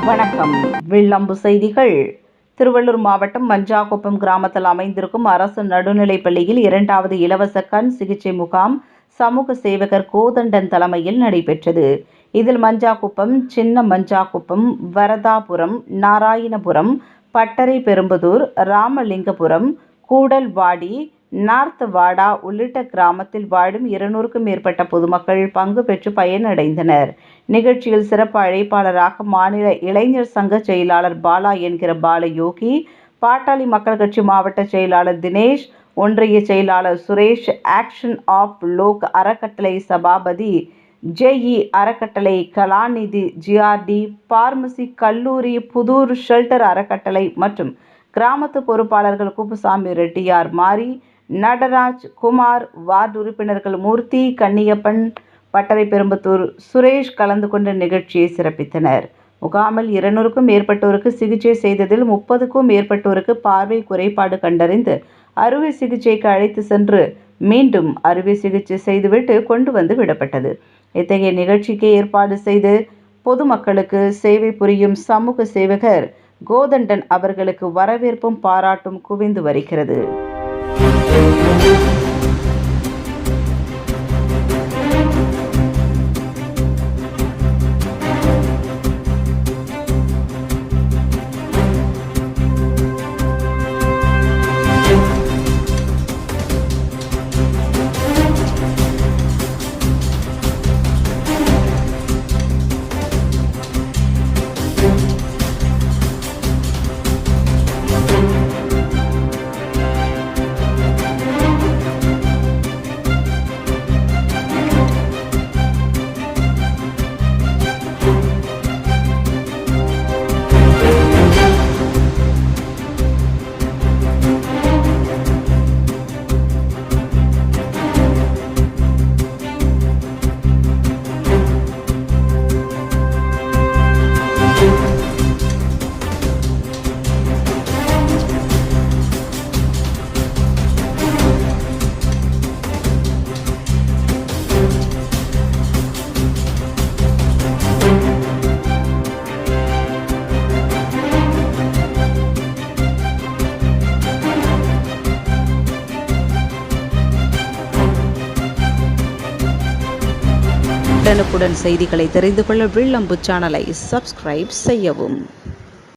வணக்கம். வில்லம்பு செய்திகள். திருவள்ளூர் மாவட்டம் மஞ்சாக்குப்பம் கிராமத்தில் அமைந்திருக்கும் அரசு நடுநிலைப் பள்ளியில் 2வது இலவச கண் சிகிச்சை முகாம் சமூக சேவகர் கோதண்டன் தலைமையில் நடைபெற்றது. இதில் மஞ்சாக்குப்பம், சின்ன மஞ்சாக்குப்பம், வரதாபுரம், நாராயணபுரம், பட்டறை பெரும்புதூர், ராமலிங்கபுரம், கூடல்வாடி, நார்த் வாடா உள்ளிட்ட கிராமத்தில் வாழும் 200க்கும் மேற்பட்ட பொதுமக்கள் பங்கு பெற்று பயனடைந்தனர். நிகழ்ச்சியில் சிறப்பு அழைப்பாளராக மாநில இளைஞர் சங்க செயலாளர் பாலா என்கிற பாலயோகி, பாட்டாளி மக்கள் கட்சி மாவட்ட செயலாளர் தினேஷ், ஒன்றிய செயலாளர் சுரேஷ், ஆக்ஷன் ஆஃப் லோக் அறக்கட்டளை சபாபதி, ஜேஇ அறக்கட்டளை கலாநிதி, ஜிஆர்டி பார்மசி கல்லூரி, புதூர் ஷெல்டர் அறக்கட்டளை மற்றும் கிராமத்து பொறுப்பாளர்கள் குப்புசாமி, ரெட்டியார் மாரி, நடராஜ், குமார், வார்டு உறுப்பினர்கள் மூர்த்தி, கன்னியப்பன், பட்டறை பெரும்புத்தூர் சுரேஷ் கலந்து கொண்ட நிகழ்ச்சியை சிறப்பித்தனர். முகாமில் 200க்கும் மேற்பட்டோருக்கு சிகிச்சை செய்ததில் 30க்கும் மேற்பட்டோருக்கு பார்வை குறைபாடு கண்டறிந்து அறுவை சிகிச்சைக்கு அழைத்து சென்று மீண்டும் அறுவை சிகிச்சை செய்துவிட்டு கொண்டு வந்து விடப்பட்டது. இத்தகைய நிகழ்ச்சிக்கு ஏற்பாடு செய்து பொதுமக்களுக்கு சேவை புரியும் சமூக சேவகர் கோதண்டன் அவர்களுக்கு வரவேற்பும் பாராட்டும் குவிந்து வருகிறது. உடனுக்குடன் செய்திகளை தெரிந்து கொள்ள வில்லம்பு சேனலை சப்ஸ்கிரைப் செய்யவும்.